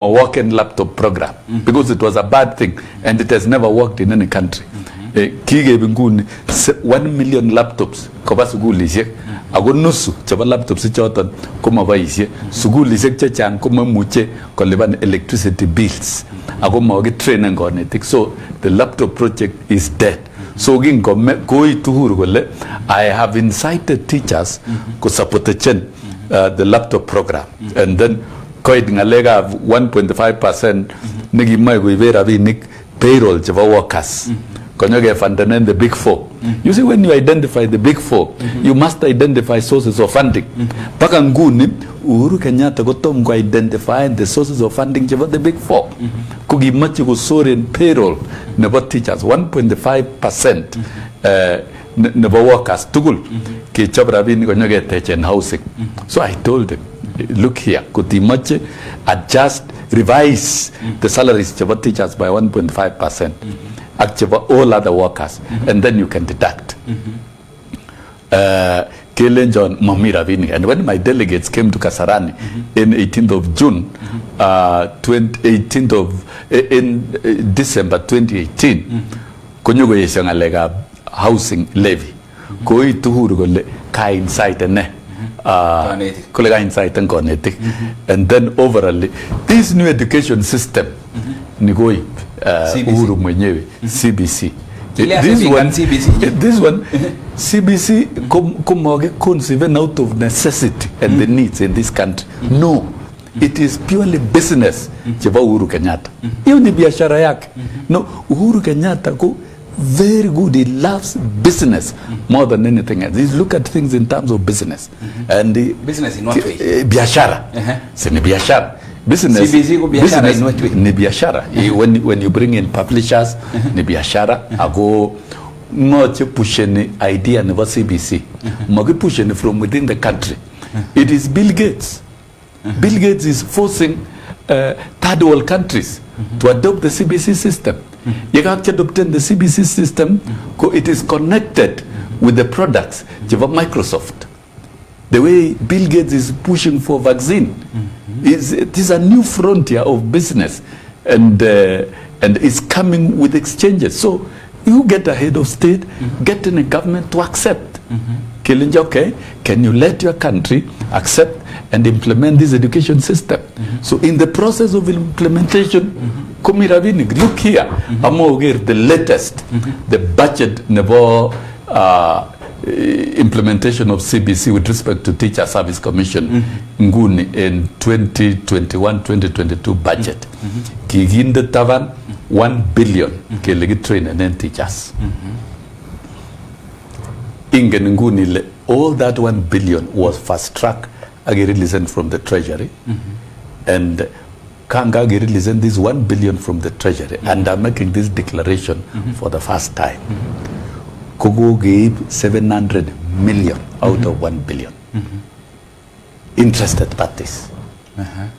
a working laptop program because it was a bad thing and it has never worked in any country. Kige binguni 1 million laptops koba sugulishek ako nusu chaba laptops choton koma baishe sugulishek chechang koma muche kolipan electricity bills ako magi train konetik, so the laptop project is dead. So gingo koi tuhuru kole I have incited teachers ko supporten the laptop program and then koit ngalega 1.5% nigi mai go ibera binik payroll chava workers konyoge funding the big four. You see, when you identify the big four, you must identify sources of funding. Paka nguni Uhuru Kenyatta gotom go identify the sources of funding chava the big four. Kugi machi go soaring payroll nebo teachers 1.5% nebo workers tugul ke chabra bini konyoge techen housing. So I told them, look here, kuti machi adjust, revise the salaries chava teachers by 1.5%. Actually, all other workers, and then you can deduct. John Mamira Vini, and when my delegates came to Kasarani in 18th of June, in December 2018, Konyogo Yeshangalega housing levy, Koi Tuhuru gole ka insight and kollega insight and konetik, and then overall this new education system, Nigoi. Uhuru mwenyewe CBC. This one CBC comes even out of necessity and the needs in this country. No, it is purely business. Cheva Uhuru Kenyatta. Hiyo ni biashara yake. No, Uhuru Kenyatta go very good. He loves business more than anything else. He look at things in terms of business. And business in what way? Biashara. Ni biashara. Business ni biashara. When you bring in publishers, ni biashara. Ago not pushing idea never CBC. Magi pushing from within the country. It is Bill Gates. Bill Gates is forcing third world countries to adopt the CBC system. You can adopt the CBC system. It is connected with the products of Microsoft. The way Bill Gates is pushing for vaccine. It is a new frontier of business and it's coming with exchanges. So you get a head of state, getting a government to accept. Kilinja, okay, can you let your country accept and implement this education system? So in the process of implementation, look here, the latest, the budget never implementation of CBC with respect to Teacher Service Commission nguni in 2021-2022 budget. Kiginde tavan 1 billion kelegi train and teachers. Ingen nguni all that 1 billion was fast track agiri from the treasury and Kanga agiri this 1 billion from the treasury and I'm making this declaration for the first time. Kogo gave 700 million out of 1 billion. Interested parties.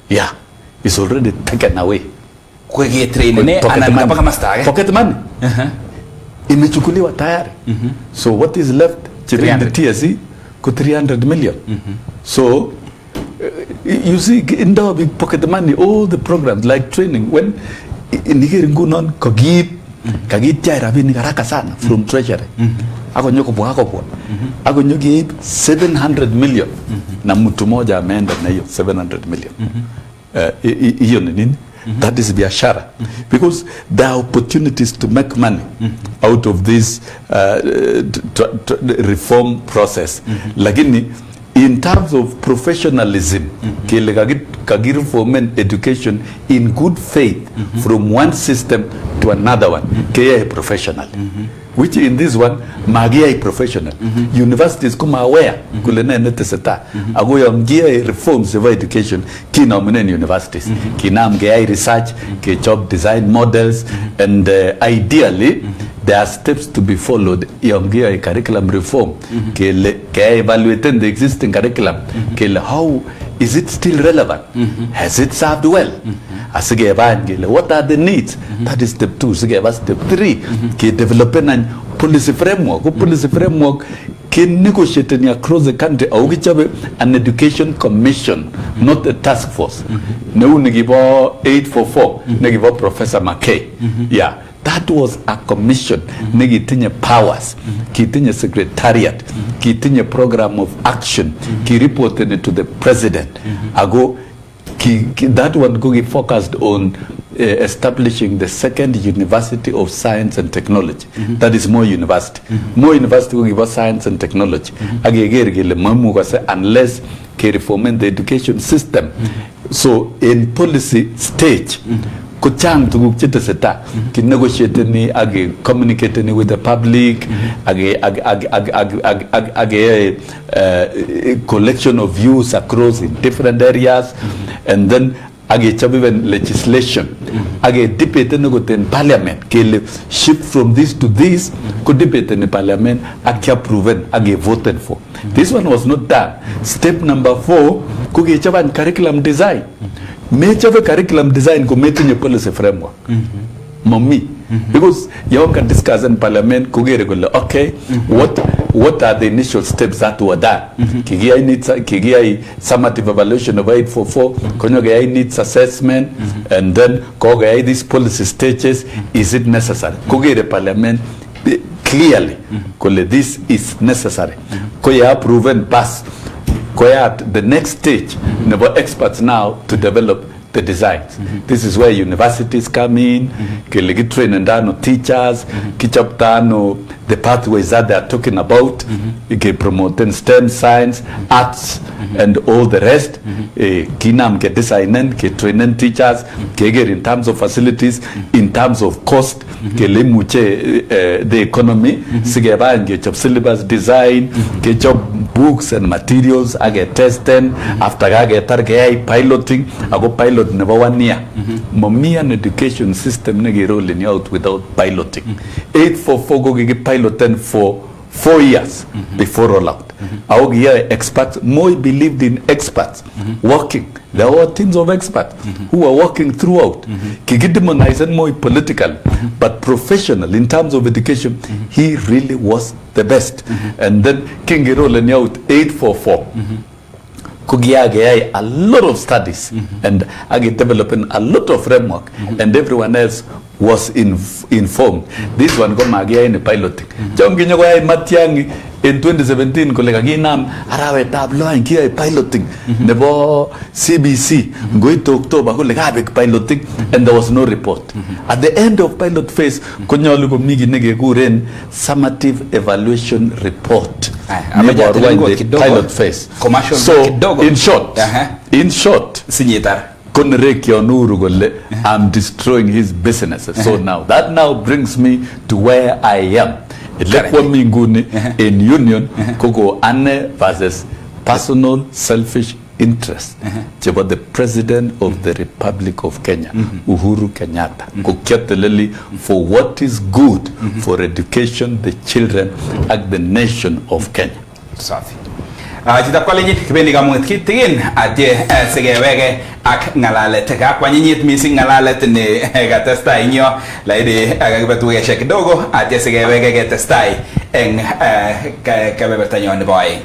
Yeah, it's already taken away. Pocket money. Imechukuliwa tayari. So what is left? The TSC ko 300 million. So you see, in the big pocket money, all the programs like training, when in Nigeria kogib kagit jai rabini haraka sana from treasury. Ako nyoki 700 million na mtu moja ameenda na hiyo 700 million. Hiyo ni nini? That is biashara. Because there are opportunities to make money out of this reform process. Lakini in terms of professionalism, kagir for men education in good faith from one system to another one, kaya professional. Which in this one, magia professional. Universities kuma aware, kulene neteseta. Agoya mgia reforms of education, kina menen universities. Kina mgia research, ke job design models, and ideally, there are steps to be followed. Yongia curriculum reform, ke evaluating the existing curriculum. How is it still relevant? Has it served well? What are the needs? That is step 2. Step 3, developing a policy framework. Policy framework can negotiate across the country. Au kichabe an education commission, not a task force. Neu nigibo 844, nigibo Professor McKay. Yeah. That was a commission. Negitinye powers, kitinye secretariat, kitinye program of action, ki reported it to the president. Ago, that one go focused on establishing the second University of Science and Technology. That is Moi University. Moi University go give us science and technology. Agegere mamu ko say unless ke reform the education system. So in policy stage. Kuchang tuguk chete seta ki negotiate ni age communicate ni with the public age collection of views across in different areas and then age chabiven legislation age debate ni go in parliament ke shift from this to this could debate in parliament age proven age voted for. This one was not done. Step number 4 kuge chaban curriculum design. Major curriculum design ko meeting policy framework. Mommy. Because you can discuss in parliament okay, what are the initial steps that were done? Kigia needs summative evaluation of 844, Konyoga needs assessment, and then Koga these policy stages, is it necessary? Kogere parliament clearly this is necessary. Koya proven pass. At the next stage, never experts now to develop the designs. This is where universities come in, train and teachers, the pathways that they are talking about, promoting STEM, science, arts, and all the rest. Kinam get designing, training teachers, in terms of facilities, in terms of cost, the economy, get job syllabus design, get job books and materials, I get testing, after I get piloting, I go pilot never 1 year. Mamian education system negi rolling out without piloting. 844 go get piloting for 4 years before rollout. Our experts, Moi believed in experts working. There were teams of experts who were working throughout. Kigidemonize Moi political, but professional in terms of education, he really was the best. And then King rolling out 844. Kugiage a lot of studies and Agi developing a lot of framework and everyone else was informed. This one go magia in the piloting. Jonginyo go Matiangi in 2017 kolega ginam arawe tablo inkia piloting nebo CBC go to October kolega piloting and there was no report. At the end of pilot phase kunyolu go migi nege guren summative evaluation report. The pilot phase. So in short, I'm destroying his businesses. So now that brings me to where I am. In union, Kogo Anne versus personal selfish interest. About the President of the Republic of Kenya, Uhuru Kenyatta, for what is good for education, the children, and the nation of Kenya. Safi. Jita kwa lenye kipendi kama kitigin aje segewege ak ngalale teka kwa nyinyi missing ngalale tene gatesta inyo laidi agabetu ya kidogo aje segewege gatesta en kabebertanyo ne boy.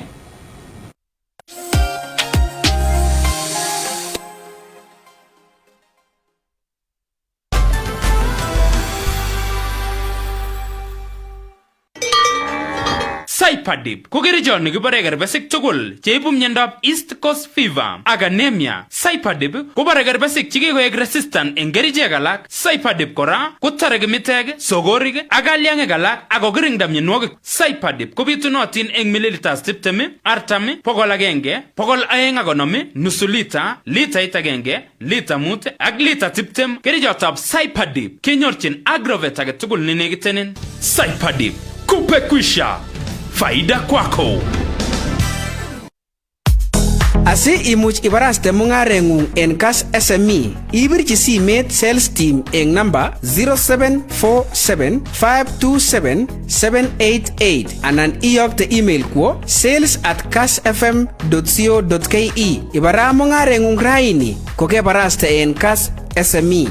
Cypadip kukirichon nekibore kerbesik tugul cheibu myondab East Coast Fever ak anemia. Cypadip kobore kerbesik chekikoek resistant eng kerichek alak. Cypadip kora kotore kimitek, sogorik ak kalyang'ik alak ak kokirinda mionwogik. Cypadip kobitunotin eng mililiters 20, 40, 100, 250, nusu lita, litait agenge, lita 5 ak lita 20. Kerichotab Cypadip kenyorchin Agrovet age tugul nenekitenin. Cypadip kupe kwisha. Faida kwako. Asi imuch ibaraste mung'areng'ung en Cash SME, ibirchi simet sales team en number 0747-527-788 anan iyokte email kwo sales@cashfm.co.ke. Ibara mung'areng'ung raini kokebaraste en Cash SME.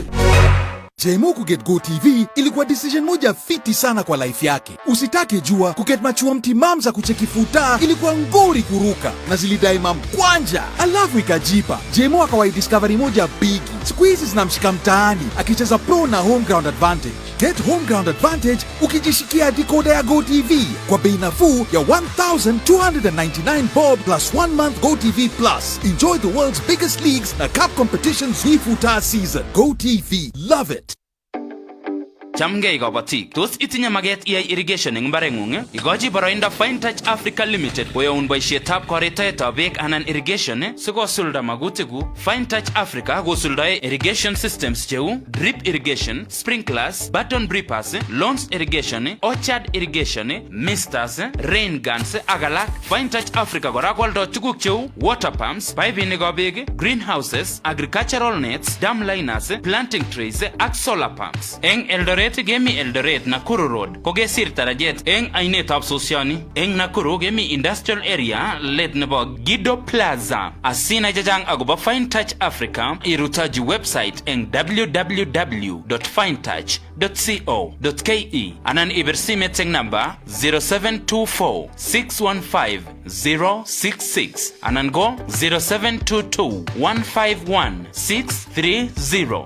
Jemo kuget Go TV ilikuwa decision moja fiti sana kwa life yake. Usitake jua kuget machuo mtimam za kuchekifuta ilikuwa ngori kuruka na zilidai mamkwanja. Alafu ikajipa. Jemo akawa discovery moja bigi. Siku hizi zinamshika mtaani akicheza pro na home ground advantage. Get home ground advantage ukijishikia decoder ya Go TV kwa bei nafuu ya 1,299 bob plus 1 month Go TV Plus. Enjoy the world's biggest leagues na cup competitions Wifuta season. Go TV, love it. Chamgei kabatik, tos itinye maget iyai irrigation eng mbareng'ung? Ikochi boroindo Fine Touch Africa Limited koyoun boisietab koretoetab beek anan irrigation sikosulda magutikuk. Fine Touch Africa kosuldoe irrigation systems cheu drip irrigation, sprinklers, button breepers, lawns irrigation, orchard irrigation, misters, rain guns ak alak. Fine Touch Africa kora koaldo tuguk cheu water pumps, paipinikab beek, greenhouses, agricultural nets, dam liners, planting trays ak solar pumps. Eng Eldoret gemi Eldoret Nakuru Road kogesir tarajet eng ainetab Sosioni. Eng Nakuru gemi industrial area let nebo Gido Plaza. Asina jajang agoba Fine Touch Africa irutaji website eng www.finetouch.co.ke anan ibersimet eng number 0724 615 066 anan go 0722 151 630.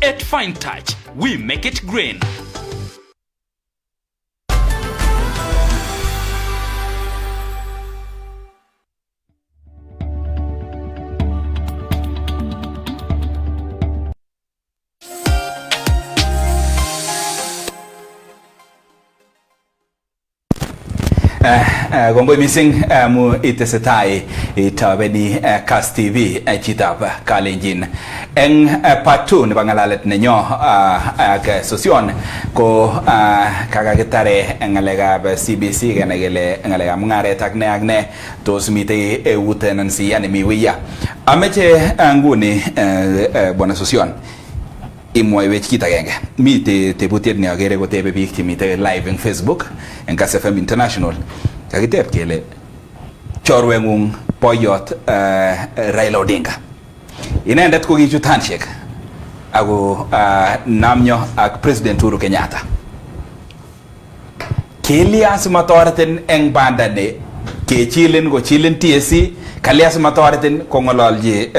At Fine Touch, we make it green. Gongoi mising mu itesetai itabeni Kas TV chitab Kalenjin eng part 2 nebo ngalalet nenyo ak Sossion ko kakakitare ngalekab CBC kenai kele ngalekab mungaret ak ne tos mitei eut nansi yani miwiya. Ameche nguni bwana Sossion imwaiwech kit agenge. Mite tebutiet ne agere kotebe biik chemite live eng Facebook eng Kass FM International. Kakiteb kele chorwengung boyot Raila Odinga. Inendet ko kichut handshake ako namnyo ak President Uhuru Kenyatta. Kelias matoreten eng banda ne kechilin ko chilin TSC kalias matoreten kongololji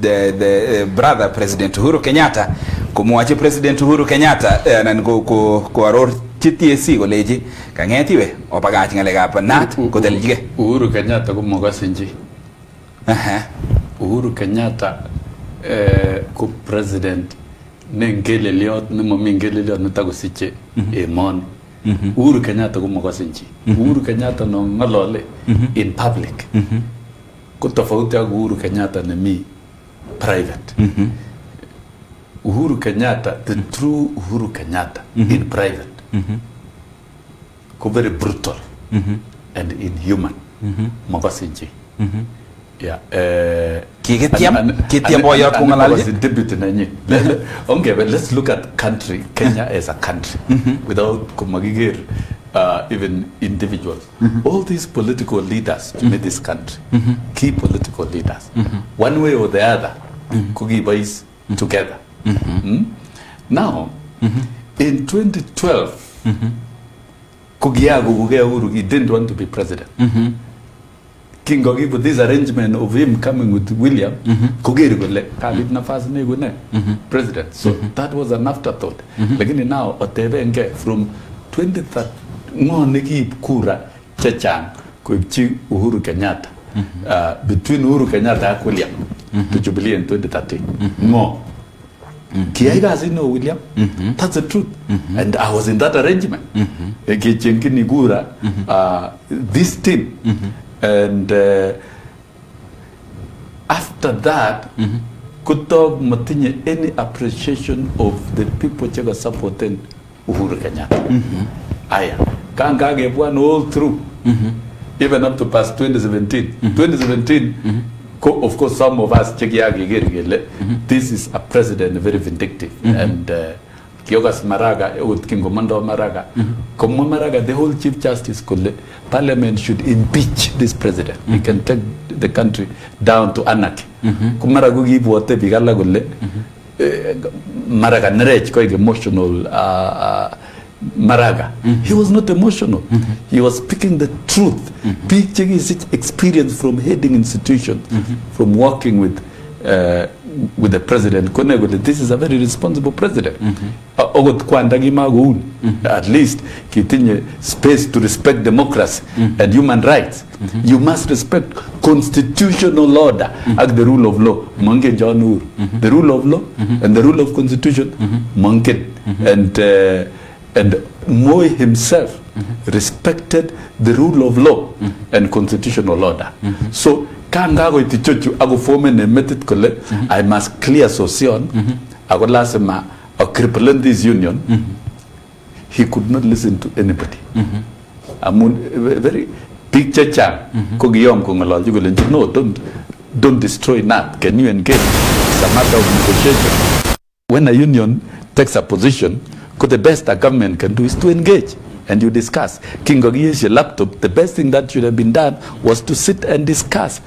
the brother President Uhuru Kenyatta kumwachi President Uhuru Kenyatta nan ko aror TSC koleji kangetiwe opagach ngalekab nat koteljige Uhuru Kenyatta ko mogasinji. Uhuru Kenyatta ko president nengeleliot nemomingeleliot netagosiche emoni. Uhuru Kenyatta ko mogasinji. Uhuru Kenyatta no ngalole in public. Ko tofauti ak Uhuru Kenyatta nemi private. Uhuru Kenyatta, the true Uhuru Kenyatta in private, ko very brutal and inhuman. Magasinji. Yeah. Kitiam boyot kungalalji. Deputy nanyi. Okay, but let's look at country, Kenya as a country, without kumagigir even individuals. All these political leaders made this country, key political leaders, one way or the other, kugi boys together. Now, in 2012, he didn't want to be president. King Gogi with this arrangement of him coming with William, president. So that was an afterthought. Lakini now, from 2013, kura chachang kuichi Uhuru Kenyatta. Between Uhuru Kenyatta and William to Jubilee in 2013. More. Kiaiga no William. That's the truth. And I was in that arrangement. This team. And after that, could talk any appreciation of the people who supporting Uhuru Kenyatta. Aya. Kanga gave one all through. Even up to past 2017. 2017, of course, some of us this is a president very vindictive. And Kiogas Maraga, King Commander Maraga, Maraga, the whole Chief Justice Parliament should impeach this president. He can take the country down to anarchy. Kumaragugi Bote Bigala Gule, Maraga Nerech koik emotional Maraga. He was not emotional. He was speaking the truth. Big chekisich experience from heading institutions, from working with the president. This is a very responsible president. At least kitinye space to respect democracy and human rights. You must respect constitutional order and the rule of law. The rule of law and the rule of constitution. And Moi himself respected the rule of law and constitutional order. So kangago itichochu ago form ne method kole I must clear sossion ago lasema or cripple this union. He could not listen to anybody. Amun very big chacham kogiyom kongalol jugule no, don't destroy NAT. Can you engage? It's a matter of negotiation. When a union takes a position, the best a government can do is to engage and you discuss. King Ogiye's laptop, the best thing that should have been done was to sit and discuss.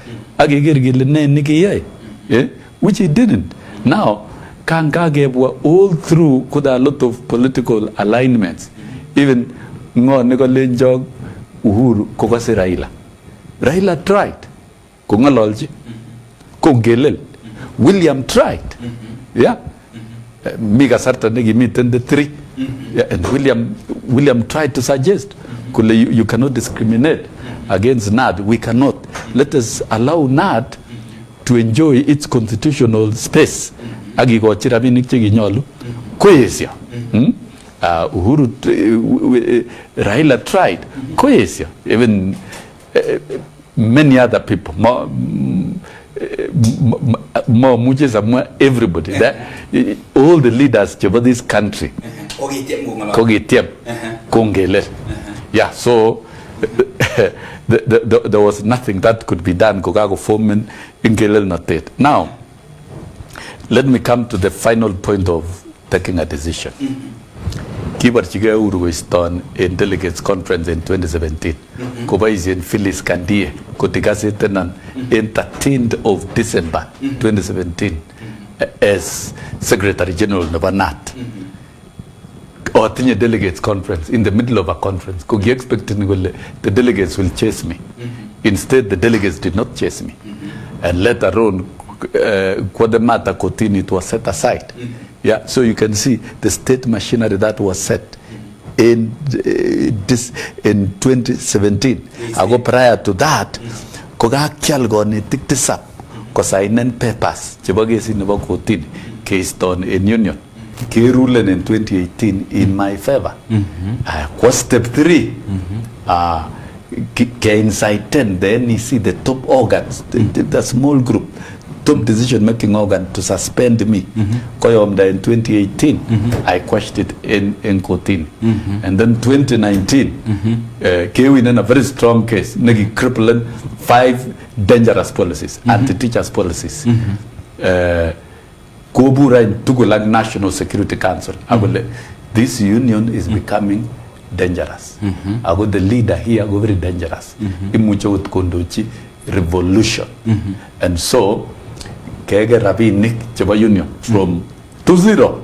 Which he didn't. Now, Kangage were all through a lot of political alignments. Even Nicolenjog Uhuru Kokase Raila. Raila tried. Kongalolji. Kongelel. William tried. Yeah. Miga Sarta Negi meet in the three. Yeah, and William tried to suggest you cannot discriminate against NAD. We cannot. Let us allow NAD to enjoy its constitutional space. Agigo chiraminik chiginyolu. Koyesia. Uhuru Raila tried. Koyesia. Even many other people. More everybody. All the leaders of this country. Yeah, so there was nothing that could be done. Now, let me come to the final point of taking a decision. Kibar Chige Uruguayston in delegates conference in 2017. Kobaisian Phyllis Kandie Kotigasetenan in 13th of December 2017 as Secretary General of NAT. Or the delegates conference in the middle of a conference. Kogi expecting the delegates will chase me. Instead, the delegates did not chase me. And later on, Kwademata Kotini, it was set aside. Yeah, so you can see the state machinery that was set in 2017. I go prior to that, koga kyalgo ni tiktisap ko signen papers chibagesi nebo Kotini case done in union. Ke rulen in 2018 in my favor. Kwa step 3. Ke inside 10, the NEC, the top organs, the small group, top decision-making organ to suspend me. Koyomda in 2018, I quashed it in Kotini. And then 2019, Kewin in a very strong case, negi crippling 5 dangerous policies, anti-teachers policies. Kobura in Tugulag National Security Council. This union is becoming dangerous. I got the leader here, I go very dangerous. Imucho with kondochi revolution. And so, Kege Rabinik Cheba Union from 2-0.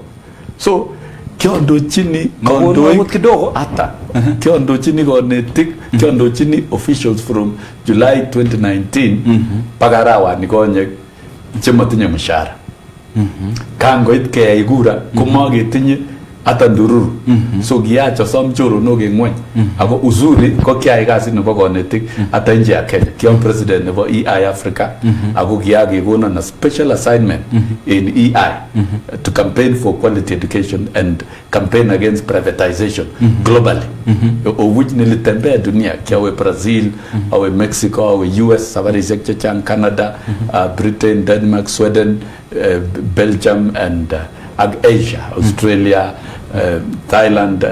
So, Kyondo Chini Kondoik Ata. Kyondo Chini Gonetik, Kyondo Chini officials from July 2019, Pagarawa Nikonye Chematinye Mshara. Kango itke igura, kumage tinye atandururu. So giacho somchoro no gengwen. Ako uzuri ko kia igasi nebo gonetik ata nje ya Kenya. Kion president nebo EI Africa. Ako giage gona na special assignment in EI to campaign for quality education and campaign against privatization globally. Of which nilitembea dunia kiawe Brazil, awe Mexico, awe US, Savary Zekchechan, Canada, Britain, Denmark, Sweden, Belgium and Asia, Australia, Thailand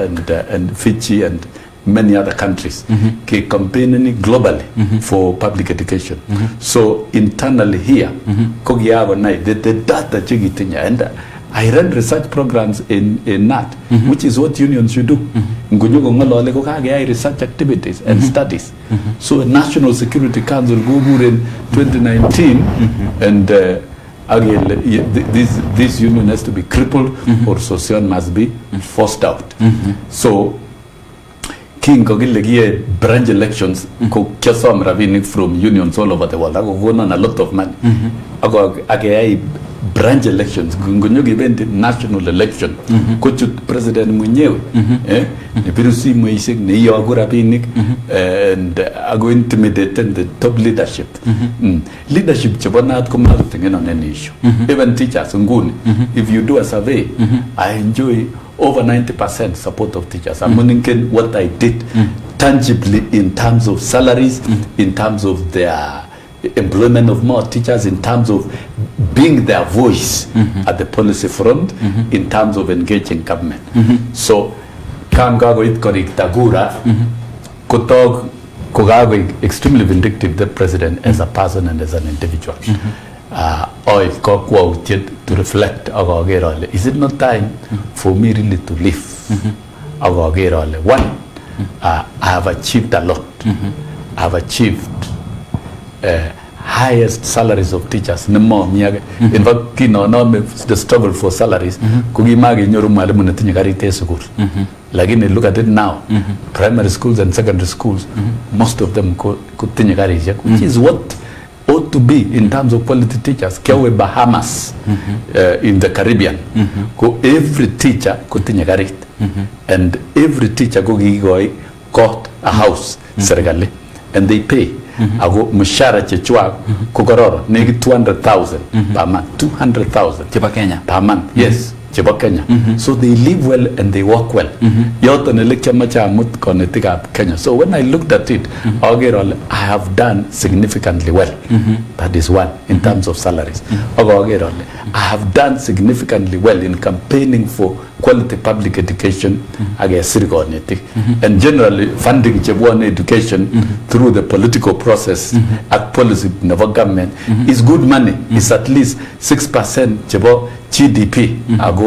and Fiji and many other countries campaigning globally for public education. So internally here, the data chigitinya, and I run research programs in NAT, which is what unions should do. Research activities and studies. So National Security Council go in 2019 and this union has to be crippled or sossion must be forced out. So king kogile branch elections ko kiasom rabinik from unions all over the world. Ako gonon a lot of money. Ako agay branch elections ngonyo given national election kochut president mwenyewe ne birusi moisek ne yogo rabinik and ago intimidate the top leadership. Leadership chebonat ko marutengen on any issue. Even teachers nguni, if you do a survey, I enjoy over 90% support of teachers. I'm thinking what I did tangibly in terms of salaries, in terms of their employment of more teachers, in terms of being their voice at the policy front, in terms of engaging government. So kangago it korik tagura kotog kogago extremely vindictive the president as a person and as an individual. Or to reflect, is it not time for me really to live? One, I have achieved a lot. I have achieved highest salaries of teachers. In fact, the struggle for salaries. Look at it now. Primary schools and secondary schools, most of them which is what ought to be in terms of quality teachers. Kiawe Bahamas in the Caribbean. Every teacher and every teacher got a house serikali and they pay. Ago mshahara chechwa kogororo negi 200,000 per month. 200,000 per month. Yes. Kenya. So they live well and they work well. Kenya. So when I looked at it, I have done significantly well. That is one, in terms of salaries. I have done significantly well in campaigning for quality public education and generally funding education through the political process at policy of government is good money. It's at least 6% GDP. Ago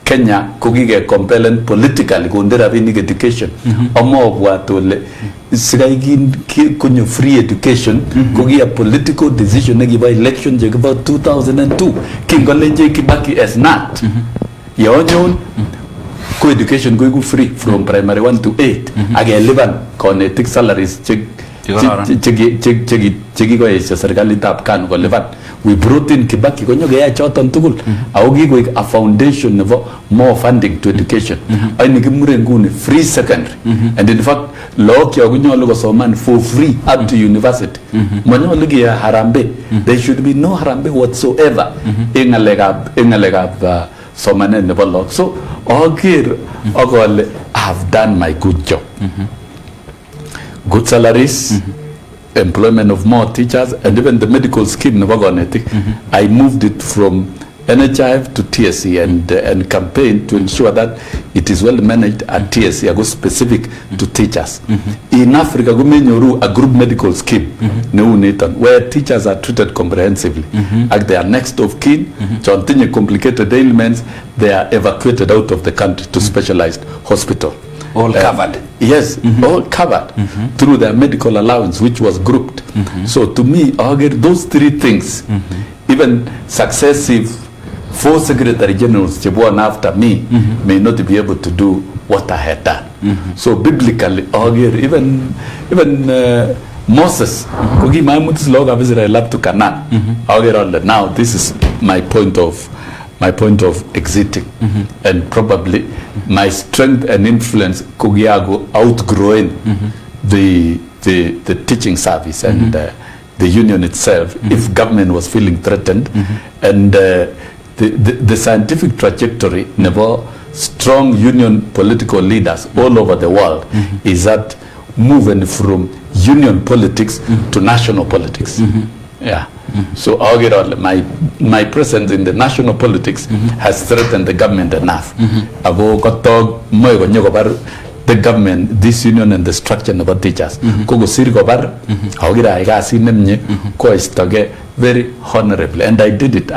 Kenya kugige compelling politically kundera vini education. Omo watole sigagin kunyo free education kugia political decision negiba election jegaba 2002 kingolenje kibaki as not. Yonyon ko education go free from primary 1 to 8 again live connected salaries we brought in Kibaki a foundation of more funding to education. Free secondary. And in fact, for free up to university. There should be no harambe whatsoever in a leg up so I have done my good job. Good salaries, employment of more teachers, and even the medical scheme. I moved it from NHIF to TSC and campaigned to ensure that it is well managed at TSC. I go specific to teachers. In Africa, a group medical scheme where teachers are treated comprehensively. As they are next of kin, continue complicated ailments, they are evacuated out of the country to specialized hospital. All covered. Yes, all covered through their medical allowance, which was grouped. So to me, those three things, even successive 4 secretary generals after me may not be able to do what I had done. So biblically, even Moses, now this is my point of exiting, and probably my strength and influence Kugiago outgrowing the teaching service and the union itself, if government was feeling threatened, and the scientific trajectory, never strong union political leaders all over the world is that moving from union politics to national politics. Yeah. So my presence in the national politics has threatened the government enough. The government, this union and the structure of the teachers. Very honorably. And I did it.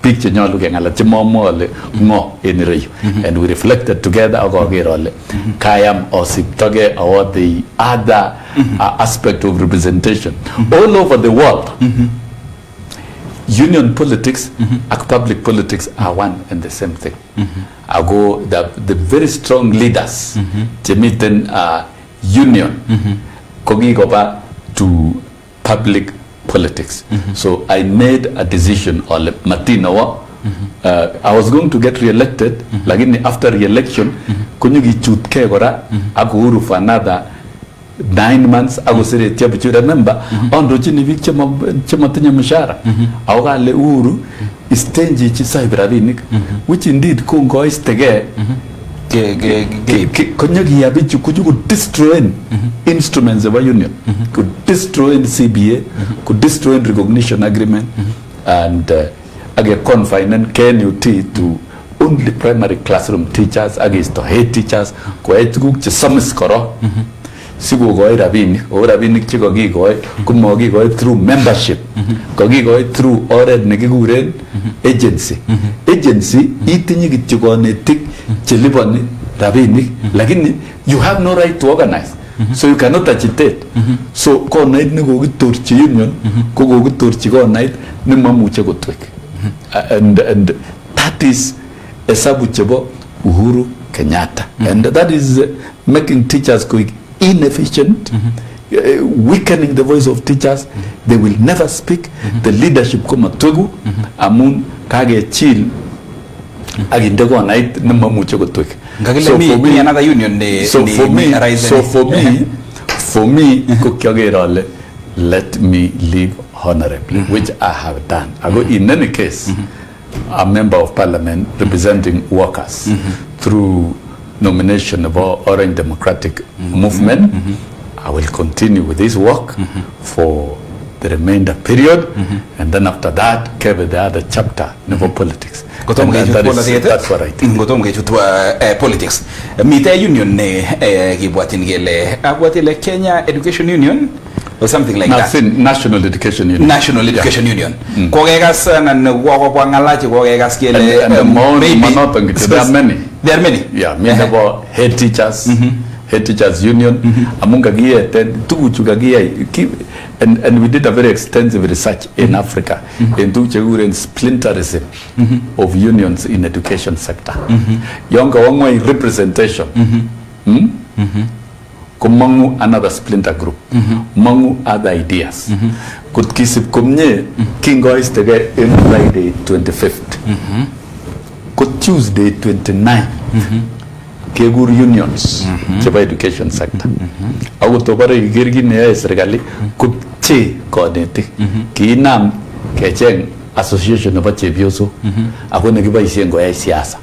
big chenyalu kengala chemamwa ole ngo en ireyu. And we reflected together akoker ole kayam osiptoge or the other aspect of representation all over the world. Union politics and public politics are one and the same thing. Ago the very strong leaders chemiten union kogigoba to public politics. So I made a decision on Matinawa. I was going to get re-elected, lakini after re-election kunyugi chutke gora ako Uhuru for another 9 months ako sire tiabu. Remember ondo chini vik chema tinya mshahara awale Uhuru istenji chisai bravinik which indeed kungo istege konyagi yabichu kujugu destroy instruments of a union, could destroy CBA, could destroy recognition agreement, and again confine KNUT to only primary classroom teachers against to head teachers ko etuguk che samis koro sigo goy rabinik chiko gi goy kumo gi goy through membership ko gi goy through ored ne giguren agency itinyi gitchiko netik cheliboni rabinik lakini you have no right to organize. So you cannot agitate. So ko night ne go gitorchi union ko go gitorchi ko night ne mamuche gotwek. And that is esabu chebo Uhuru Kenyatta. And that is making teachers quick inefficient, weakening the voice of teachers. They will never speak. The leadership koma twegu amun kage chill agindego night ne mamuche gotwek. So for me another union for me kukyagera let me live honorably, which I have done. I go in any case a member of parliament representing workers through nomination of Orange Democratic Movement. I will continue with this work for the remainder period, and then after that cover the other chapter of politics. That's what I think. Politics. Mite union ne kibwatin gele abwatile Kenya Education Union or something like that. National Education Union. National Education Union. Kogegas nan wako kwa ngalachi kogegas kele maybe there are many. There are many. Yeah, me about head teachers. Head Teachers Union, amunga gie and we did a very extensive research in Africa into splinterism of unions in education sector. Yonga wangwa representation. Kumangu another splinter group. Mangu other ideas. Could kisip kumnye kingo is tege in Friday 25th. Could Tuesday 29th. Kegur unions cheba education sector ago tobare igirgi ne serikali kutche konetik kinam kecheng association of chebioso ago ne gibaisien go ya siasa.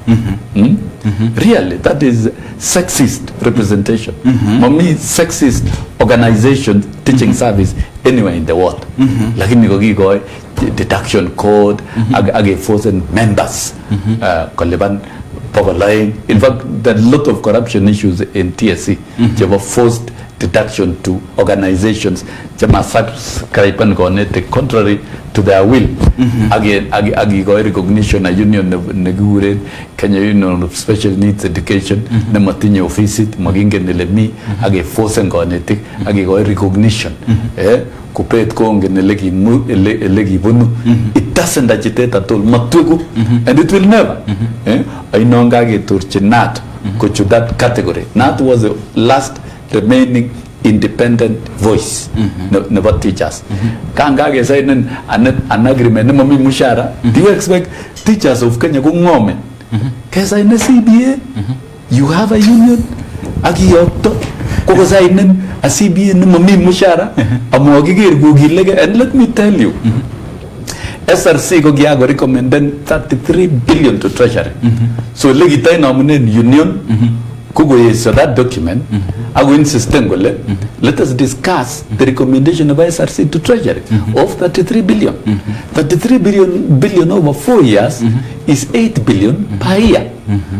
Really that is sexist representation. Mami sexist organization teaching service anywhere in the world. Lakini go deduction code age forcing members koleban. In fact, there are a lot of corruption issues in TSC. They were forced deduction to organizations contrary to their will. Again, recognition a union negure Kenya Union of Special Needs Education, the Matinyo office, Maginge Nelemi, again forcing gonetic, again recognition. Kupet konge nelegi bunu. It doesn't agitate at all. Matugu, and it will never. Ainongage turchinat to that category. Nat was the last remaining independent voice. Never teachers. Kangage said an agreement. Mami mushara. Do you expect teachers of Kenya go ngome? Kesa in the CBA, you have a union. Agiyokto. Because I know a CBA no mami mushara. Amogigir gugilege, and let me tell you. SRC go giago recommended 33 billion to Treasury. So legitay nominate union kugo so that document I will insist let us discuss the recommendation of SRC to Treasury of 33 billion. 33 billion over 4 years is 8 billion per year.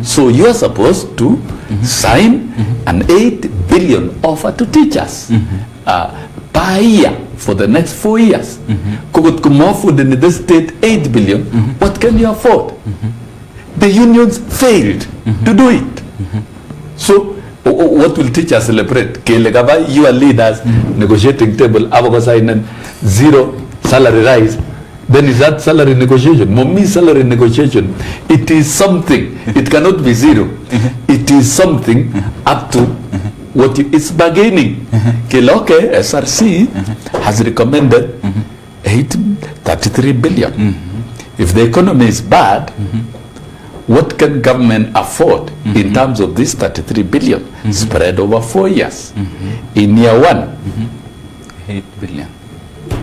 So you are supposed to sign an 8 billion offer to teachers. per year for the next 4 years. Kokot kumofu in the state 8 billion. What can you afford? The unions failed to do it. So what will teachers celebrate? You are leaders negotiating table, and zero salary rise. Then is that salary negotiation? Mommy salary negotiation. It is something. It cannot be zero. It is something up to what it's bargaining. Okay, SRC has recommended 33 billion. If the economy is bad, what can government afford in terms of this 33 billion spread over 4 years? In year one, 8 billion.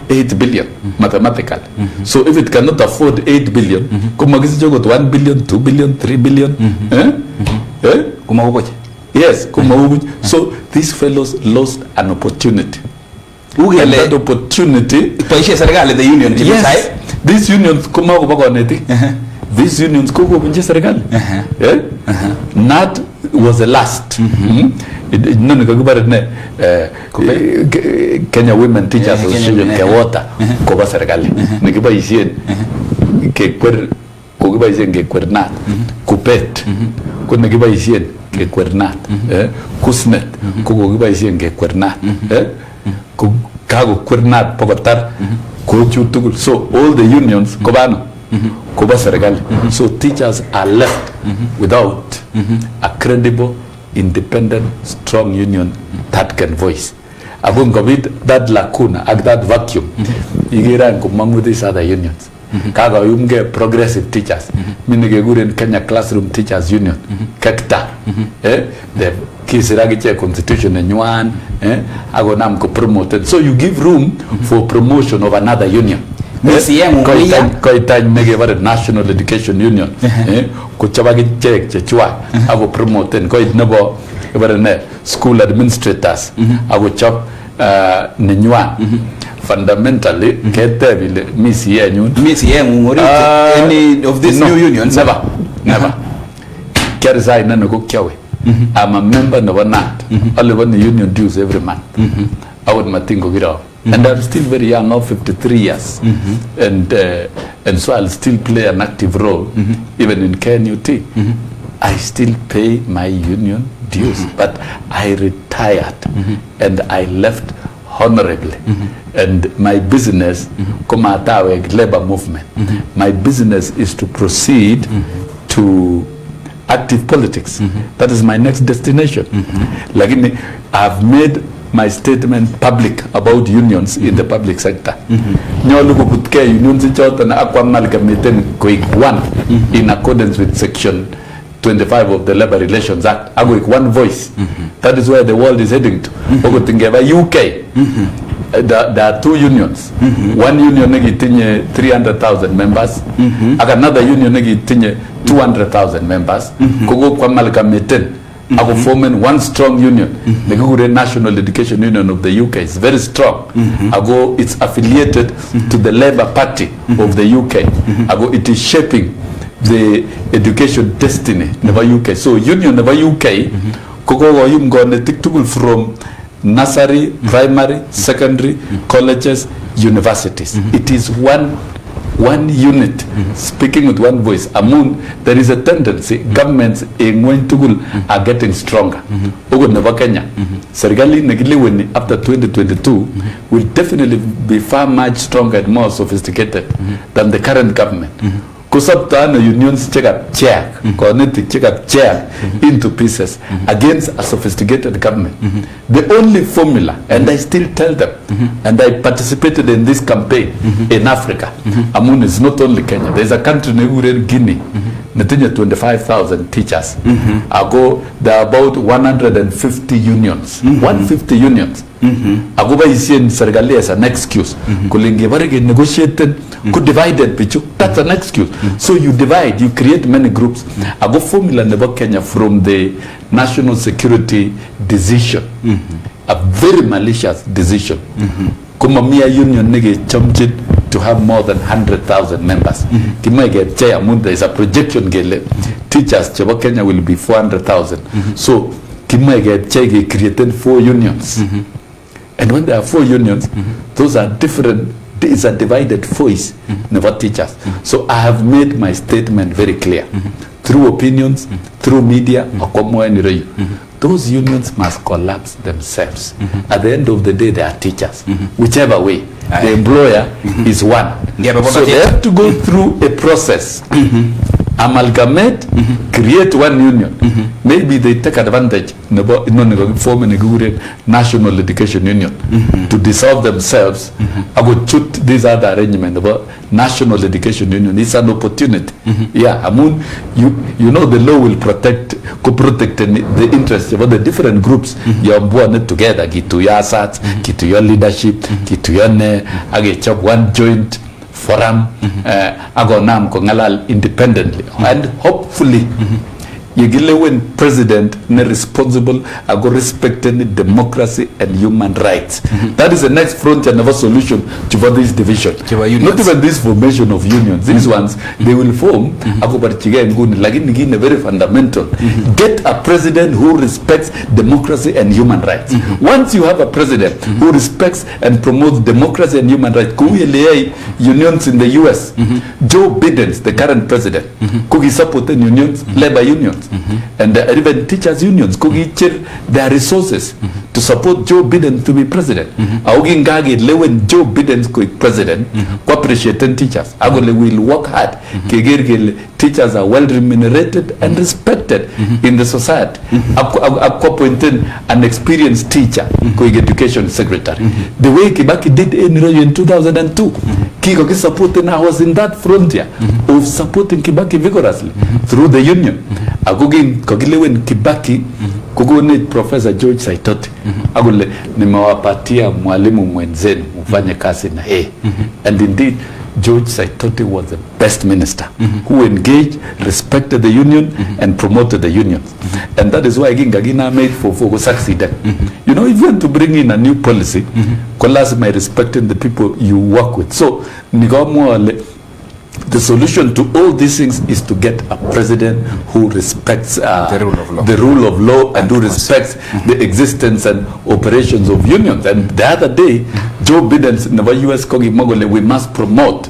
8 billion mathematically. So if it cannot afford 8 billion, kumagisi jogot 1 billion, 2 billion, 3 billion. Yes, so these fellows lost an opportunity. And that opportunity, the union. yes, these unions these unions KNUT was the last. Kenya Women Teachers Association Kewota koba serikali nikibaisien kekwer kokibaisien kekwer NAT kupet ko nikibaisien kekwer NAT kusnet ko kokibaisien kekwer NAT ko kago kwer NAT pokotar ko chutugul. So all the unions kobano koba serikali. So teachers are left without a credible, independent, strong union that can voice. Abung COVID, that lacuna, that vacuum, Igiran among with these other unions. Kaga yumge progressive teachers, Minigure Kenya Classroom Teachers Union, Kekta, the Kisiragiche Constitution and Yuan, Agonam promoted. So you give room for promotion of another union. Koitany nege National Education Union kuchabagi check chechwa ago promote koit nebo school administrators ago chop ninywa fundamentally kete vile any of these new unions never kerza inano go kyawe. I'm a member of NAT. Only one union dues every month. I would matingo gira. And I'm still very young, now 53 years, and so I'll still play an active role, even in KNUT. I still pay my union dues, but I retired and I left honorably. And my business, labor movement, my business is to proceed to active politics. That is my next destination. Like I've made my statement public about unions in the public sector. Unions in accordance with section 25 of the Labor Relations Act. One voice. That is where the world is heading to. UK. There are two unions. One union negi 300,000 members. Another union negi 200,000 members. Kogo kwa amalgamated. Ago forming one strong union. The National Education Union of the UK is very strong. Ago it's affiliated to the Labour Party of the UK. Ago it is shaping the education destiny never UK. So union never UK kogo yum gone tiktukul from nursery, primary, secondary, colleges, universities. It is one unit speaking with one voice. There is a tendency governments in Wentugul are getting stronger. Never Kenya. Serikali Negiliweni after 2022 will definitely be far much stronger and more sophisticated than the current government. Kusabtana unions check up into pieces against a sophisticated government. The only formula, and I still tell them, and I participated in this campaign in Africa. Amun is not only Kenya. There's a country named Guinea. 25,000 teachers. Ago there are about 150 unions. 150 unions. Agoba is in Sergali as an excuse. Kulingi negotiated, could divided pichu. That's an excuse. So you divide, you create many groups. Ago formula never Kenya from the national security decision. A very malicious decision. Kumamia union nege chomchid to have more than 100,000 members. There is a projection gele. Teachers Cheba Kenya will be 400,000. So Kimege created 4 unions. And when there are 4 unions, those are different. It's a divided voice, never teachers. So I have made my statement very clear. Through opinions, through media, those unions must collapse themselves. At the end of the day, they are teachers. Whichever way, the employer is one. So they have to go through a process. Amalgamate, create one union. Maybe they take advantage form a national education union to dissolve themselves. I would shoot this other arrangement about national education union. It's an opportunity. Yeah, I mean, you know the law will protect the interests of the different groups. You're born together, get to your assets, get to your leadership, get to your one joint forum, agonam kongalal independently, and hopefully when president responsible ago respecting democracy and human rights. That is the next frontier, never solution to this division. Not even this formation of unions. These ones they will form very fundamental. Get a president who respects democracy and human rights. Once you have a president who respects and promotes democracy and human rights, unions in the US, Joe Biden, the current president, supported unions, labor unions. And even teachers unions their resources to support Joe Biden to be president. When Joe Biden's president, appreciating teachers. Will work hard. Teachers are well remunerated and respected in the society. Appointing an experienced teacher, education secretary. The way Kibaki did in 2002, Kiko supporting, I was in that frontier of supporting Kibaki vigorously through the union. When Kibaki kugone Professor George Saitoti agule nimewapatia mwalimu mwenzenu mfanye kazi na yeye. And indeed George Saitoti was the best minister who engaged, respected the union and promoted the union. And that is why Gagina made for succeed. You know, if you want to bring in a new policy, Kolas by respecting the people you work with. So the solution to all these things is to get a president who respects the rule of law and who respects the existence and operations of unions. And the other day, Joe Biden's US Kogi Mogole, we must promote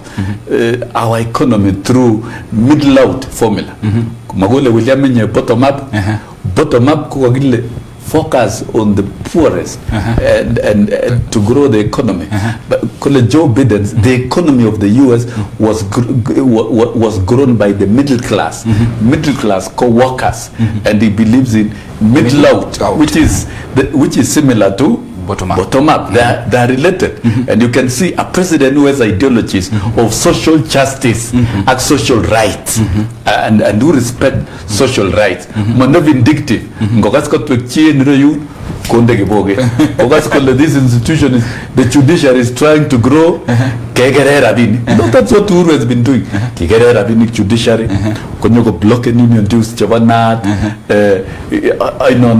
our economy through middle-out formula. Mogole William bottom up Kogile focus on the poorest and to grow the economy. But Joe Biden's, the economy of the US was grown by the middle class co-workers, and he believes in middle out, which is similar to bottom up. They are related. And you can see a president who has ideologies of social justice and social rights and who respect social rights. Not vindictive. This institution is, the judiciary is trying to grow. That's what Uhuru has been doing. Judiciary, blocking union dues, I know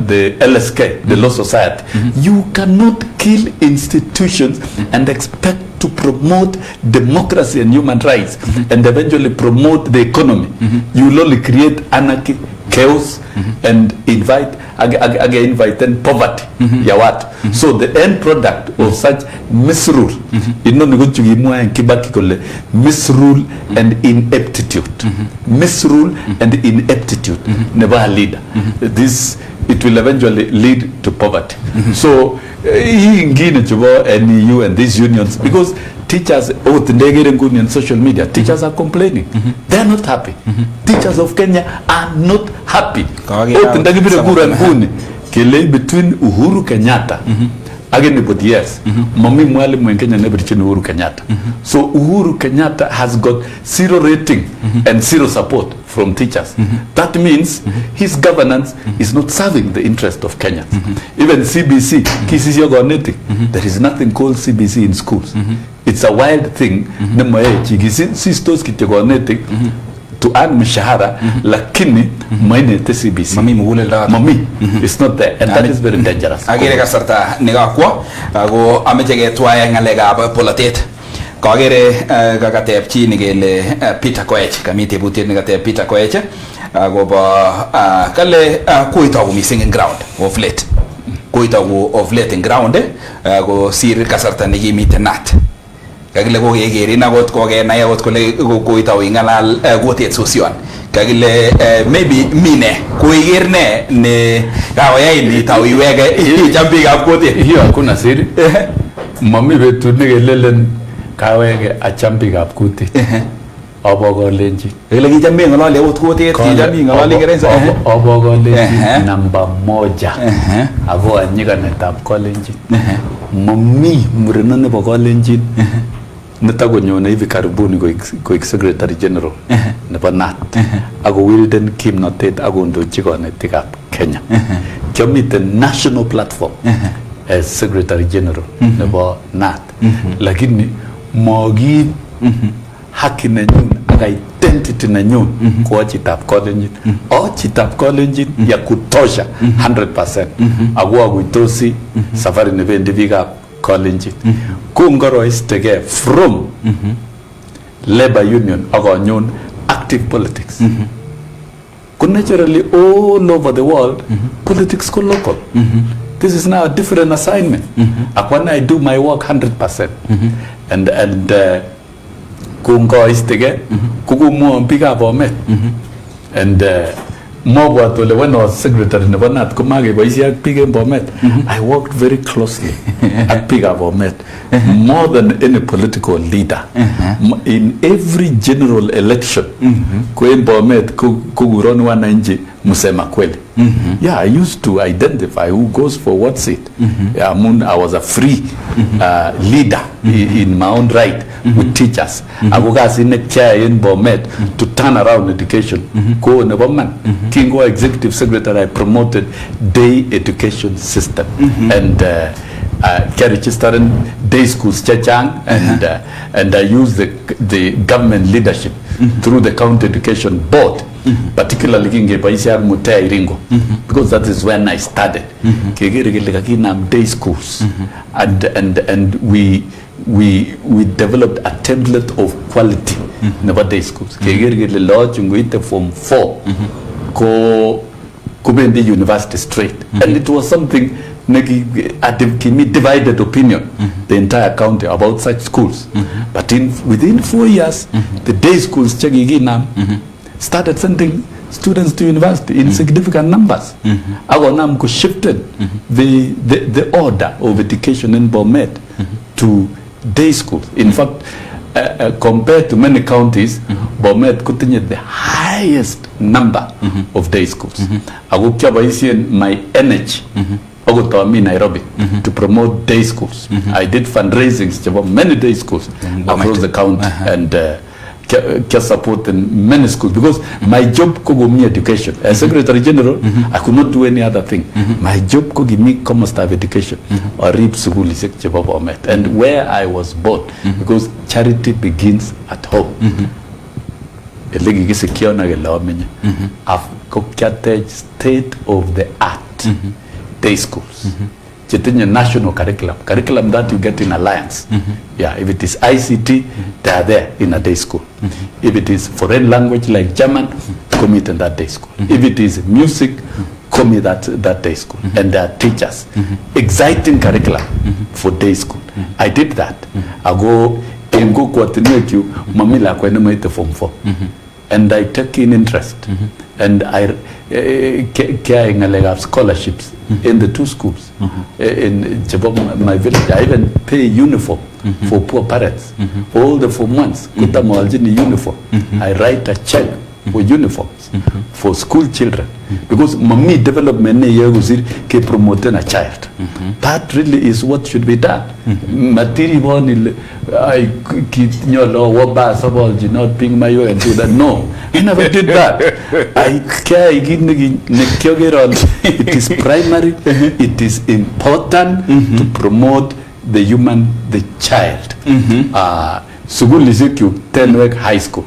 the LSK, the Law Society. You cannot kill institutions and expect to promote democracy and human rights and eventually promote the economy. You will only create anarchy, chaos, and invite poverty. So the end product of such misrule, misrule and ineptitude. Misrule and ineptitude, never a leader. It will eventually lead to poverty. So NEU and these unions, because teachers on social media, teachers are complaining. They are not happy. Teachers of Kenya are not happy. Between Uhuru Kenyatta again, but yes, Mami Mwalimu in Kenya never chin Uhuru Kenyatta. So Uhuru Kenyatta has got 0 rating and 0 support from teachers. That means his governance is not serving the interest of Kenyans. Even CBC, there is nothing called CBC in schools. It's a wild thing. To earn mishahara, lakini mainete CBC. Mami, it's not there, and that is very dangerous. Agere kasarta negakwo ago amechege twae ngalegab polatet. Kagere kakatep chi nigele Peter Koech, kamite butet negatep Peter Koech ago ba kale kuitagu missing in ground of late. koito ko of late in ground ko sir kasarta nekimiten nat kakile kokekerin akot kokenai akot kole koito ingalal kutit sossion kakile maybe mine koiker ne kakoyai ni tau iweke icham biikab kutit. Hiyo hakuna siri. Mami betut nekelelen kaweke acham biikab kutit. Abokolenji. Kakile kicham ng'ololi akot kutit, kicham ng'ololi Kiingereza. Abokolenji namba moja. Ako anyikanetab Kalenjin. Mami mureno nebo Kalenjin netagonyone hivi karibuni koik Secretary General nebo NAT ako wilden kimnotet akondochi konetikab Kenya. Kiamiten national platform as Secretary General nebo NAT, lakini mogi haki nenyun ak identity nenyun ko chitab Kalenjin. Chitab Kalenjin ya kutosha 100%. Ako akuitosi safari nebendi biikab Kalenjin. Kongoroistege from labor union akonyon active politics. Naturally all over the world politics go local. This is now a different assignment. When I do my work 100%. And kongoroistege kukumo biikab Bomet. And Mogwatole, when I was secretary nebo NAT, kumageboisie ak biik en Bomet, I worked very closely at biikab Bomet, more than any political leader. In every general election, ko en Bomet kukuron wananchi musema kweli. Yeah, I used to identify who goes for what seat. I was a free leader in my own right with teachers. Ako kasi nekya in Bomet to turn around education. Ko nebo man. Kingo executive secretary, I promoted day education system and registered day schools chachang and I used the government leadership through the county education board. Particularly Kinge Paisia Mutai Ringo, because that is when I started. Day schools, and we developed a template of quality never day schools. Lodge from 4 ko Kubendi University straight, and it was something divided opinion the entire county about such schools. But within 4 years, the day schools started sending students to university in significant numbers. Agonam shifted the order of education in Bomet to day schools. In fact, compared to many counties, Bomet continued the highest number of day schools. My energy Nairobi to promote day schools. I did fundraisings for many day schools across the county and support in many schools, because my job could give me education. As Secretary General, I could not do any other thing. My job could give me common staff education or reap school and where I was born, because charity begins at home. I've state of the art day schools. National curriculum that you get in Alliance. Yeah, if it is ICT, they are there in a day school. If it is foreign language like German, commit in that day school. If it is music, commit that day school. And there are teachers. Exciting curriculum for day school. I did that. I go in go coordinate mamila kwenye form 4. And I take in interest. And I carrying a scholarships in the 2 schools in my village. I even pay uniform for poor parents. All the 4 months, uniform. I write a check for uniforms for school children, because mommy development ke promoting a child. That really is what should be done. Material I not being my and do that. No, I never did that. It is primary. It is important to promote the child. Sugul Lizeku, Tenwek High School.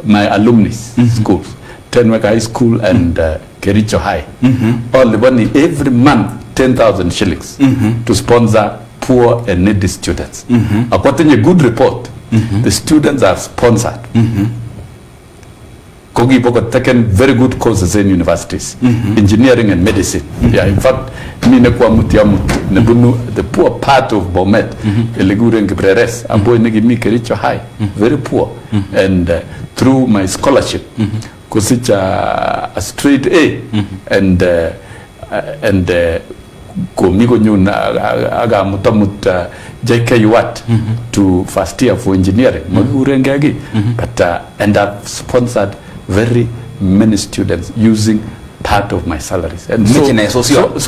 My alumni schools, Tenwek High School and Kericho High. All the money every month 10,000 shillings to sponsor poor and needy students. According to a good report, the students are sponsored. Kogi Boko taken very good courses in universities, engineering and medicine. Yeah, in fact, mine kwa mutiamut nebunu the poor part of Bomet, eligure ngipreres, amboy negi mi kericho high, very poor, and through my scholarship, kusicha a straight A, and komigo nyun aga mutamut JKUT to first year for engineering, magurengagi, but and I've sponsored very many students using part of my salaries, and so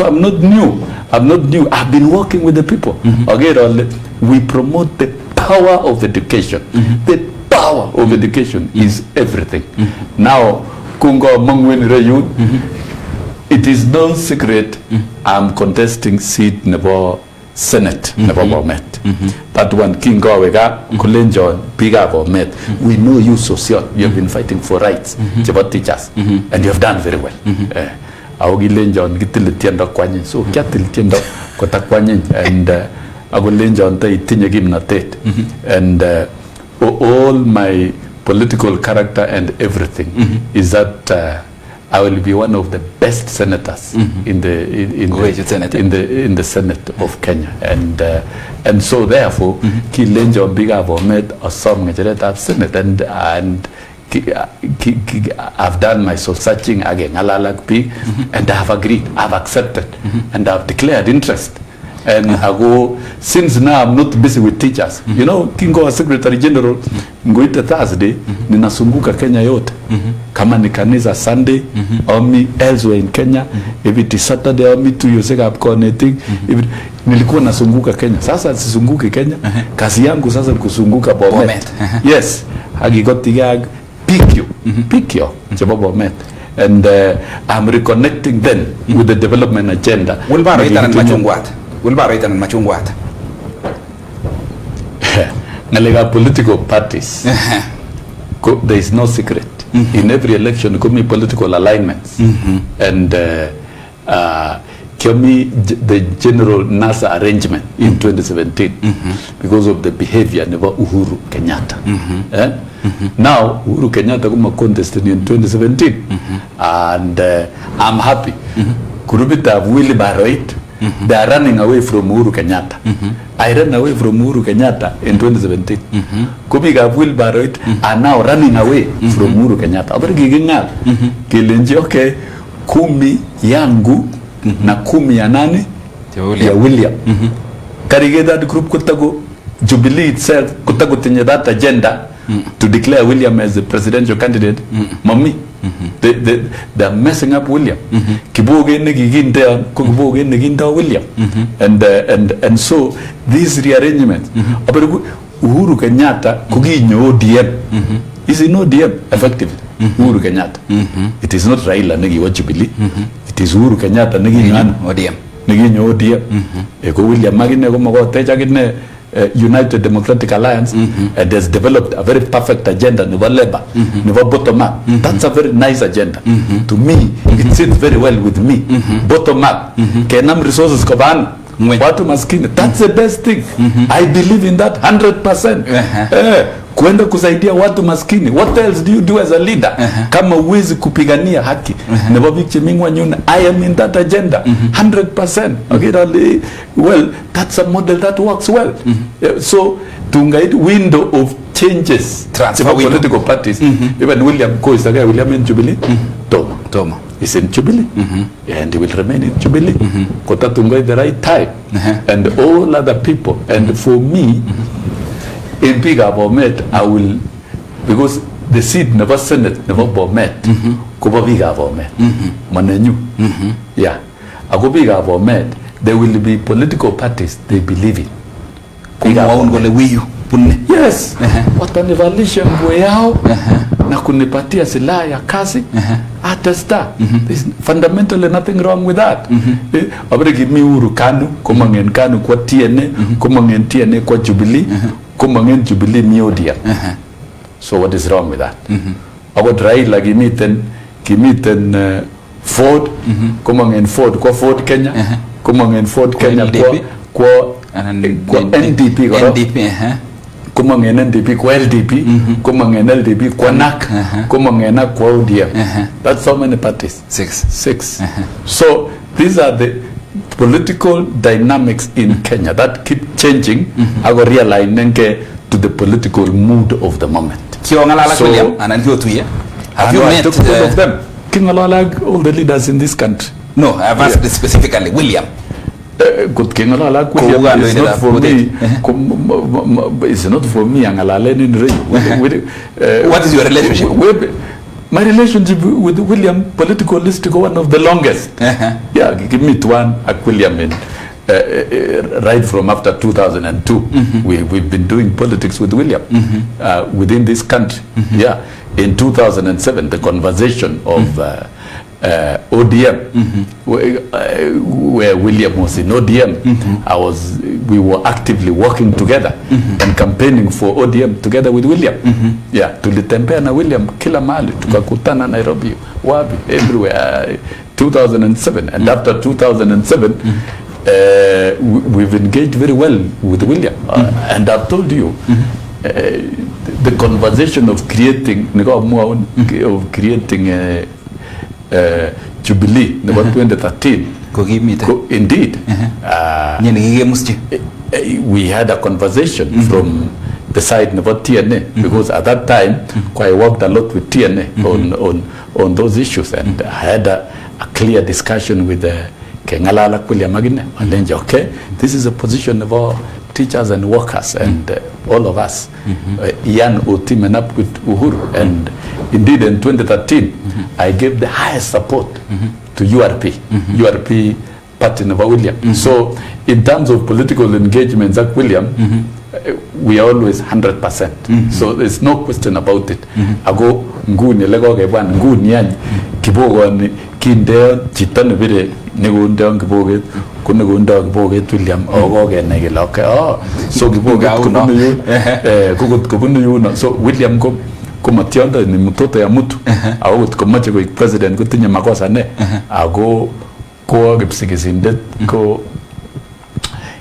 I'm not new. I've been working with the people. Okay, we promote the power of education. The power of education is everything. Now, Kungo Mangwin Rayut, it is no secret I'm contesting seat Nebo Senate, Nebo Bomet. That one King Gowega, Kulenjo, Biga Bomet. We know you social. You have been fighting for rights, about teachers, and you have done very well. Augi Lenjon, Gitil Tiendo Kwanyin, so Katil Tiendo Kotakwanyin, and Agulenjon Tai Tinyagim Natet, and all my political character and everything is that I will be one of the best senators in the Senate of Kenya, and so therefore Kilenjo Biga Bomet or some of Senate, and I've done my soul searching again, and I have agreed, I've accepted, and I've declared interest. And I go, since now I'm not busy with teachers. You know, Kingo Secretary General, Nguite Thursday, ninasunguka Kenya yote. Kama ni kanisa Sunday, or me elsewhere in Kenya. If it is Saturday, or me to Yoseka connecting. Nilikuwa nasunguka Kenya. Sasa sisunguke Kenya. Kazi yangu sasa kusunguka Bomet. Yes, hagigotiga Pikyo, Chabo Bomet. And I'm reconnecting then with the development agenda. Wilbaro itanan machungwat. Nalega political parties. There is no secret. In every election, there could be political alignments. And the general NASA arrangement in 2017 because of the behavior of Uhuru Kenyatta. Now, Uhuru Kenyatta kuma contested in 2017. And I'm happy. Kurubita Willy Barroit. They are running away from Uhuru Kenyatta. I ran away from Uhuru Kenyatta in 2017. Kubiga Wilbaro are now running away from Uhuru Kenyatta. Aber gigingal. Kilenji okay, kumi yangu na kumi ya nani? Ya William. Karige that group kutago Jubilee itself kutago tinye that agenda to declare William as the presidential candidate. Mommy. They're messing up William. Kiboge neginda Kuboge neginda William. And so these rearrangements. Uhuru Kenyatta kuginyo ODM. Is it no ODM effectively? Uhuru Kenyatta. It is not Raila negi wa Jubilee. It is Uhuru Kenyatta negi ODM. Negi ODM. Eko William magine ko mago teja gine United Democratic Alliance has developed a very perfect agenda, Niva Labour, Niva bottom up. That's a very nice agenda. To me, it sits very well with me. Bottom up. Kenam resources koban. Watu maskini. That's the best thing. I believe in that 100%. Kuenda kusaidia watu maskini. What else do you do as a leader? Kama uwezi kupigania haki. Niva bichi mingwa nyuna. I am in that agenda 100%. Okay, well, that's a model that works well. So, tungaid window of changes. Transfer political parties. Even William Ko is the guy. William in Jubilee. Toma. He's in Jubilee. And he will remain in Jubilee. Kota tungaid the right time. And all other people. And for me, in Biga Bomet, I will, because the seat never Senate, never Bomet, Kuba Biga Bomet, Manenu. Yeah. I go Biga Bomet, there will be political parties they believe in. Yes. Watanivalisha nguo yao na kunipatia silaha ya kazi hata star. There's fundamentally nothing wrong with that. Abere give me Uhuru Kanu, kumangen Kanu kwa TNA, kumangen TNA kwa Jubilee, kumangen Jubilee mi ODM. So what is wrong with that? I would Raila gimiten Ford, kumangen Ford kwa Ford Kenya, kumangen Ford Kenya kwa NDP kumang NDP kwa LDP, kumang LDP kwa NAC, kumang NAC kwa ODM. That's how many parties? 6. So these are the political dynamics in Kenya that keep changing ago realigning to the political mood of the moment. William, and have you met all of them? King Alala, all the leaders in this country. No, I've asked specifically William. Good King Alala, William is not for me. It's not for me. What is your relationship? My relationship with William, politicalistic, one of the longest. Yeah, give me one at William in right from after 2002. We've been doing politics with William within this country. Yeah, in 2007, the conversation of ODM, where William was in ODM, we were actively working together and campaigning for ODM together with William. Yeah, tulitembea na William kila mahali, tukakutana Nairobi, wapi, everywhere. 2007, and after 2007, we've engaged very well with William, and I've told you. The conversation of creating Jubilee about 2013. Indeed. We had a conversation from the side about TNA because at that time I worked a lot with TNA on those issues, and I had a clear discussion with Kengalala Kulia Magine. And okay, this is a position of our teachers and workers and all of us. Ian teaming up with Uhuru, and indeed in 2013 I gave the highest support to URP, URP party of William. So in terms of political engagements at William, we are always 100%. So there's no question about it. Ago nguni lego geban nguni yani kibogo ni kinde chitane bire negunde kibogo kunegunde kibogo William ogoge negela okay. So kibogo kubunu yu so William ko kumationda ni mtoto ya mtu au kumache kwa president kutinye makosa ne ago ko gipsigisindet ko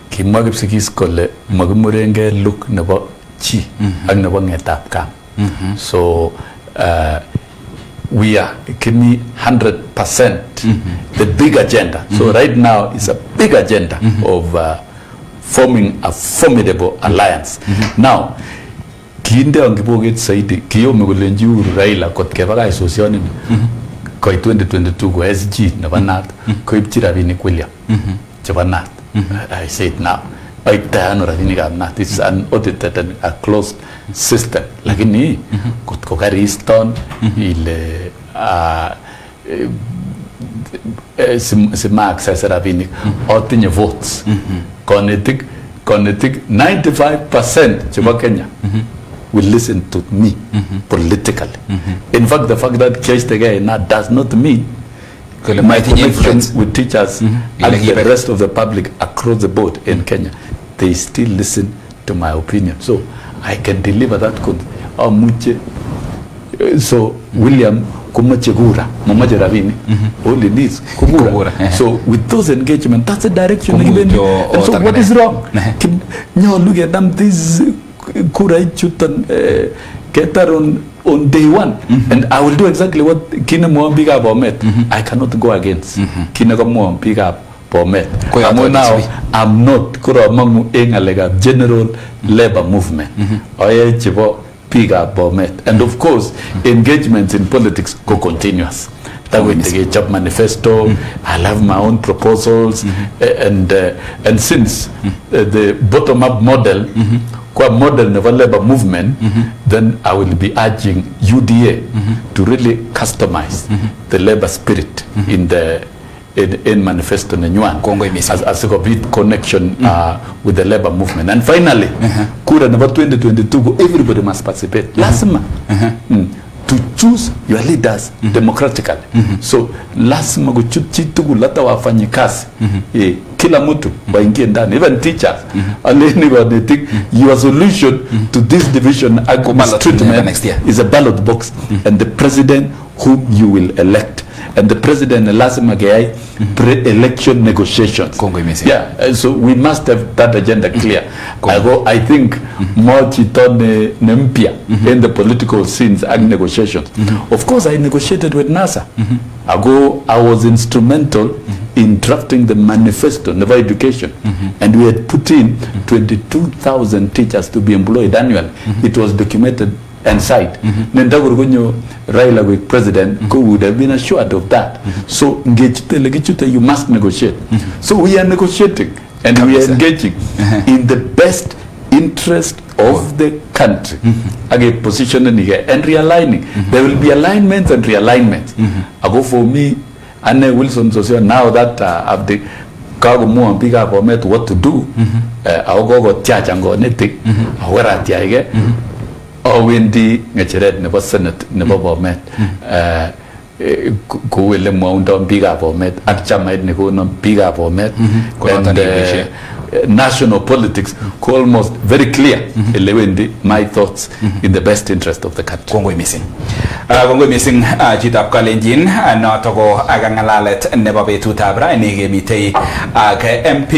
kimwa gipsigis kole magimurenge look nebo chi ak nebo ngetab kam. So we are kini 100% the big agenda. So right now is a big agenda of forming a formidable alliance. Now kinde ongiboget saidi kiyo megolenji Raila kotkebaka sossion ko 2022 ko SG nebo NAT ko ibchi rabinik William chebo NAT. I say it now. It's an audited and a closed system. Lakini kutko kariston ile sima access rabinik otinye votes. Konetik 95% chebo Kenya will listen to me politically. In fact, the fact that Kestege does not mean my connection with teachers and the rest of the public across the board in Kenya, they still listen to my opinion. So I can deliver that. So William kumachegura mamaje ravini only needs kugura. So with those engagement, that's the direction given. And so what is wrong? No, look at them. This kura chutan get on day one, and I will do exactly what Kina Mwambiga Bomet. I cannot go against Kina Mwambiga Bomet. I'm not Kura Mamu Engalega general labor movement. Oye Chivo Piga Bomet. And of course, engagements in politics go continuous. That way the job manifesto, I'll have my own proposals, and since the bottom-up model model of a labor movement, then I will be urging UDA to really customize the labor spirit in the in manifesto Nyuan as a bit connection with the labor movement. And finally, Kura number 2022, everybody must participate. Lasma to choose your leaders democratically. So lasma kuchuchitu lata wafanyikazi kila mtu waingie ndani, even teachers. They think your solution to this division and mistreatment is a ballot box and the president whom you will elect. and the president lazima keyai pre-election negotiations. Yeah, so we must have that agenda clear. I think more chito ne mpya in the political scenes and negotiations. Of course, I negotiated with NASA. I was instrumental in drafting the manifesto of education, and we had put in 22,000 teachers to be employed annually. It was documented and signed. Raila with president who would have been assured of that. So you must negotiate. So we are negotiating and we are engaging in the best interest of the country. Again, positioning here and realigning. There will be alignments and realignments. For me, and Wilson Sossion, now that I've the cargo more and bigger for me what to do, I'll go charge and go netting. Where at the Windy, Natured, never Senate, never met. Go will amount on bigger for met, at Chamad, Nico, bigger for met. National politics almost very clear my thoughts in the best interest of the country. Kongoi missing Jitap Kalenjin notogo agangalalet nebo betut abra inige mitei ak MP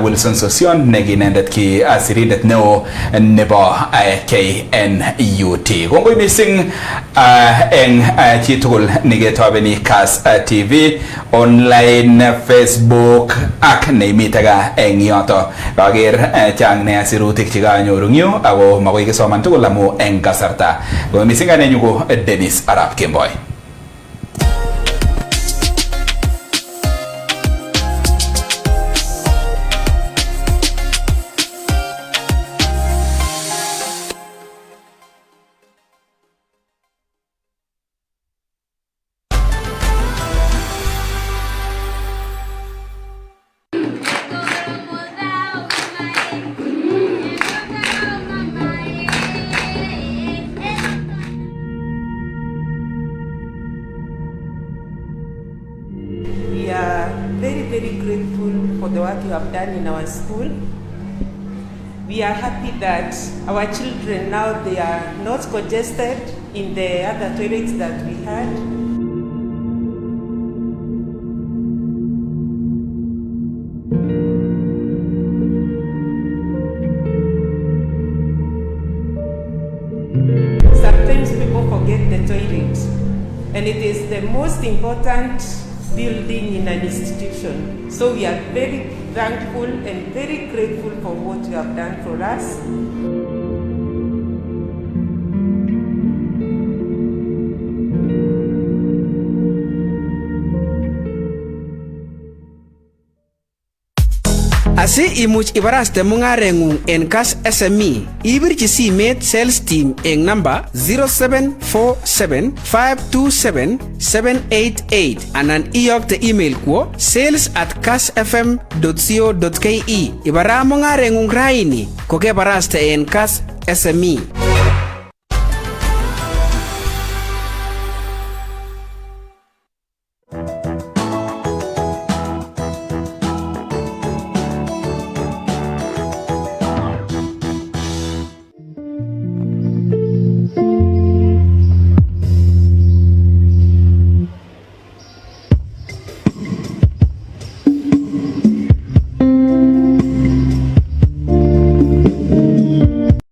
Wilson Sossion neginendet ki asirindet neo nebo KNUT. Kongoi missing eng chitugul nigetobeni Kass TV online, Facebook ak neimitega eng yoto. Kager chang ne asirutik chikanyoru yu ako makoi kisoman tugul amu eng kasarta. Ko missing anenyu ko Dennis Arap Kemboy. We are very, very grateful for the work you have done in our school. We are happy that our children now, they are not congested in the other toilets that we had. Sometimes people forget the toilet, and it is the most important building in an institution. So we are very thankful and very grateful for what you have done for us. Asi imuch ibaraste mungarengung en Kass SME, ibirchi simet sales team en number 0747527788 anan iyokte email kwo sales@kassfm.co.ke. Ibara mungarengung raini kokebaraste en Kass SME.